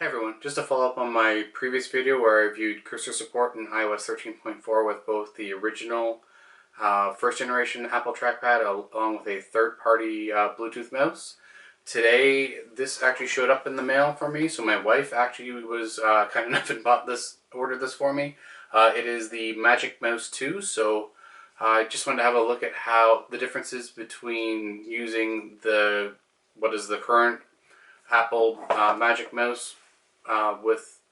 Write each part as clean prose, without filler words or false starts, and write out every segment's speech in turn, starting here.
Hi everyone, just to follow up on my previous video where I reviewed cursor support in iOS 13.4 with both the original first generation Apple trackpad along with a third-party Bluetooth mouse. Today this actually showed up in the mail for me, so my wife actually was kind enough and ordered this for me. It is the Magic Mouse 2, so I just wanted to have a look at how the differences between using what is the current Apple Magic Mouse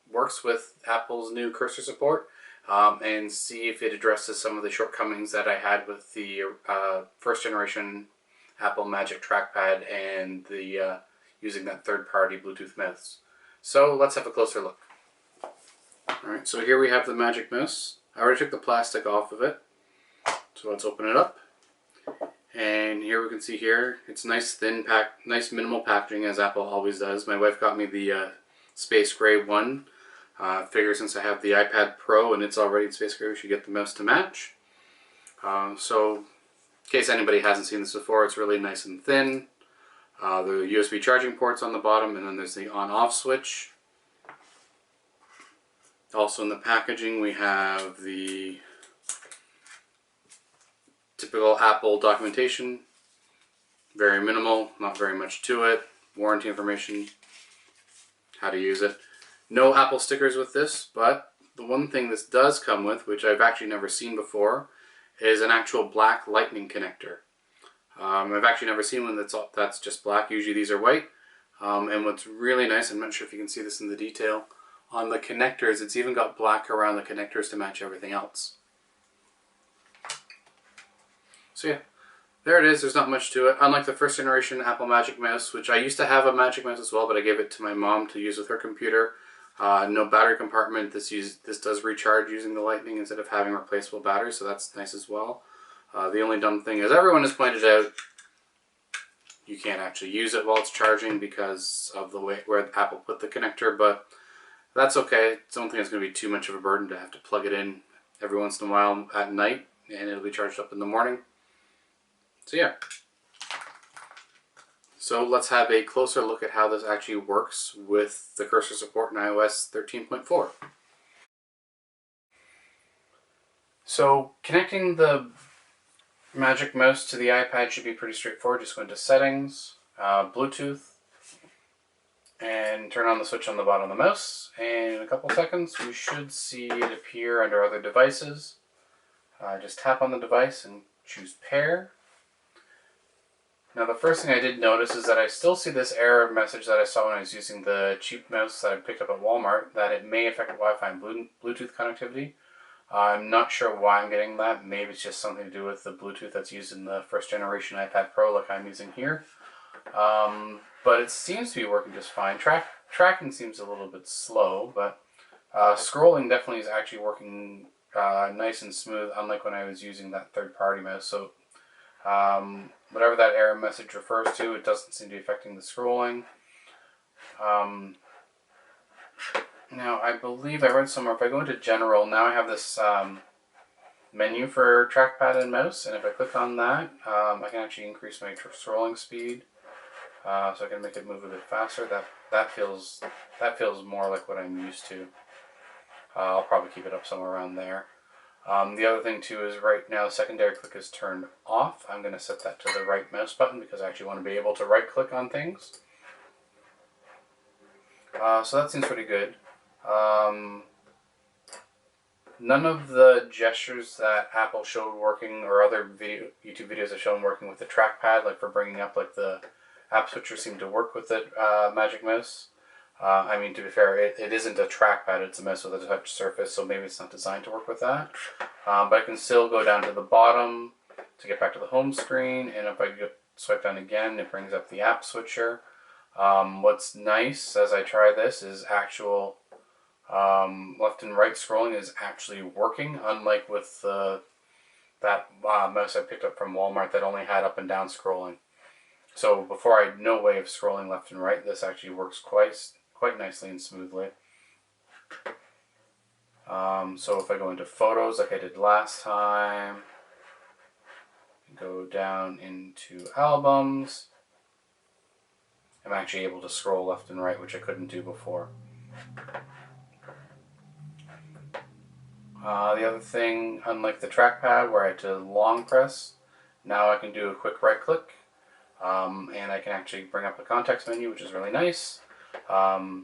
works with Apple's new cursor support, and see if it addresses some of the shortcomings that I had with the first generation Apple Magic Trackpad and the using that third-party Bluetooth mouse. So let's have a closer look. Alright, so here we have the Magic Mouse. I already took the plastic off of it, so let's open it up. And here we can see here, it's nice thin nice minimal packaging as Apple always does. My wife got me the space gray one. Figure since I have the iPad Pro and it's already in space gray, we should get the mouse to match. So in case anybody hasn't seen this before, it's really nice and thin. The USB charging ports on the bottom, and then there's the on-off switch. Also in the packaging we have the typical Apple documentation. Very minimal, not very much to it. Warranty information, how to use it. No Apple stickers with this, but the one thing this does come with, which I've actually never seen before, is an actual black lightning connector. I've actually never seen one that's just black. Usually these are white. And what's really nice, I'm not sure if you can see this in the detail, on the connectors, it's even got black around the connectors to match everything else. So yeah, there it is. There's not much to it. Unlike the first generation Apple Magic Mouse, which I used to have a Magic Mouse as well, but I gave it to my mom to use with her computer. No battery compartment. This does recharge using the Lightning instead of having replaceable batteries, so that's nice as well. The only dumb thing, as everyone has pointed out, you can't actually use it while it's charging because of the way where Apple put the connector, but that's okay. I don't think it's going to be too much of a burden to have to plug it in every once in a while at night, and it'll be charged up in the morning. So yeah. So let's have a closer look at how this actually works with the cursor support in iOS 13.4. So connecting the Magic Mouse to the iPad should be pretty straightforward. Just go into Settings, Bluetooth, and turn on the switch on the bottom of the mouse. And in a couple seconds we should see it appear under Other Devices. Just tap on the device and choose Pair. Now the first thing I did notice is that I still see this error message that I saw when I was using the cheap mouse that I picked up at Walmart, that it may affect Wi-Fi and Bluetooth connectivity. I'm not sure why I'm getting that. Maybe it's just something to do with the Bluetooth that's used in the first generation iPad Pro like I'm using here. But it seems to be working just fine. Tracking seems a little bit slow, but scrolling definitely is actually working nice and smooth, unlike when I was using that third-party mouse. So whatever that error message refers to, it doesn't seem to be affecting the scrolling. Now I believe I read somewhere, if I go into General, now I have this menu for trackpad and mouse, and if I click on that, I can actually increase my scrolling speed, so I can make it move a bit faster. That feels more like what I'm used to. I'll probably keep it up somewhere around there. The other thing too is right now secondary click is turned off. I'm going to set that to the right mouse button because I actually want to be able to right click on things. So that seems pretty good. None of the gestures that Apple showed working, or other YouTube videos have shown working with the trackpad, like for bringing up like the app switcher, seem to work with the Magic Mouse. I mean, to be fair, it isn't a trackpad, it's a mouse with a touch surface, so maybe it's not designed to work with that. But I can still go down to the bottom to get back to the home screen, and if I swipe down again, it brings up the app switcher. What's nice as I try this is actual left and right scrolling is actually working, unlike with that mouse I picked up from Walmart that only had up and down scrolling. So before I had no way of scrolling left and right, this actually works quite nicely and smoothly. So if I go into Photos like I did last time, go down into Albums, I'm actually able to scroll left and right, which I couldn't do before. The other thing, unlike the trackpad where I had to long press, now I can do a quick right click, and I can actually bring up the context menu, which is really nice. The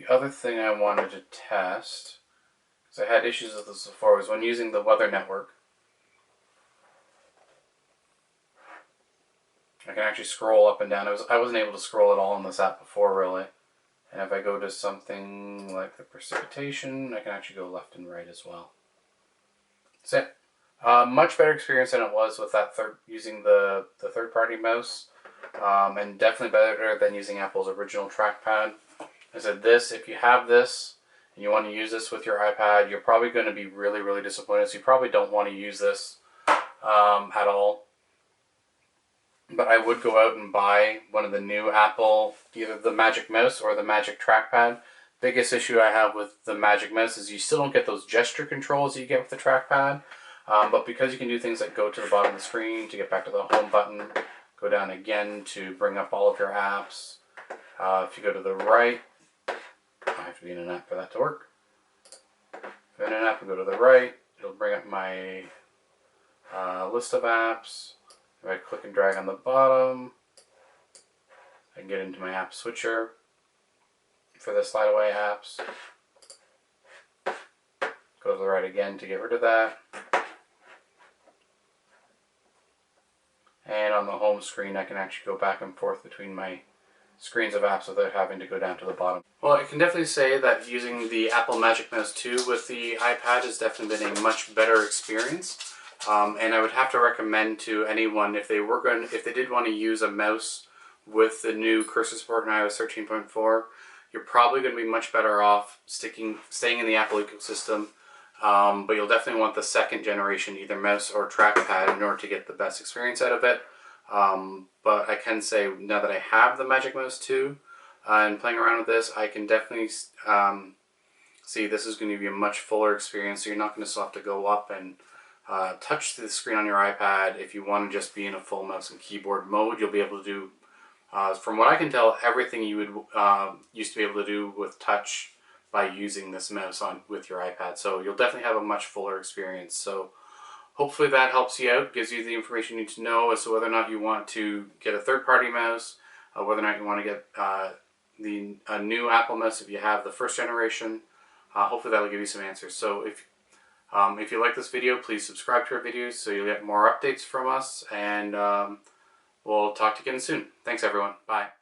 other thing I wanted to test, because I had issues with this before, was when using the weather network. I can actually scroll up and down. I wasn't able to scroll at all in this app before, really. And if I go to something like the precipitation, I can actually go left and right as well. That's it. Much better experience than it was with that using the third-party mouse, and definitely better than using Apple's original trackpad. I said this, if you have this and you want to use this with your iPad, you're probably going to be really, really disappointed. So you probably don't want to use this at all. But I would go out and buy one of the new Apple, either the Magic Mouse or the Magic Trackpad. Biggest issue I have with the Magic Mouse is you still don't get those gesture controls you get with the trackpad. But because you can do things like go to the bottom of the screen to get back to the home button, go down again to bring up all of your apps. If you go to the right, I have to be in an app for that to work. If I'm in an app and go to the right, it'll bring up my list of apps. If I click and drag on the bottom, I can get into my app switcher for the slide away apps. Go to the right again to get rid of that. And on the home screen, I can actually go back and forth between my screens of apps without having to go down to the bottom. Well, I can definitely say that using the Apple Magic Mouse 2 with the iPad has definitely been a much better experience. And I would have to recommend to anyone, if they did want to use a mouse with the new cursor support in iOS 13.4, you're probably going to be much better off staying in the Apple ecosystem. But you'll definitely want the second generation, either mouse or trackpad, in order to get the best experience out of it. But I can say, now that I have the Magic Mouse 2 and playing around with this, I can definitely see this is going to be a much fuller experience. So you're not going to still have to go up and touch the screen on your iPad. If you want to just be in a full mouse and keyboard mode, you'll be able to do, from what I can tell, everything you would used to be able to do with touch by using this mouse with your iPad. So you'll definitely have a much fuller experience. So hopefully that helps you out, gives you the information you need to know as to whether or not you want to get a third-party mouse, whether or not you want to get a new Apple mouse if you have the first generation. Hopefully that'll give you some answers. So if you like this video, please subscribe to our videos so you'll get more updates from us, and we'll talk to you again soon. Thanks everyone. Bye.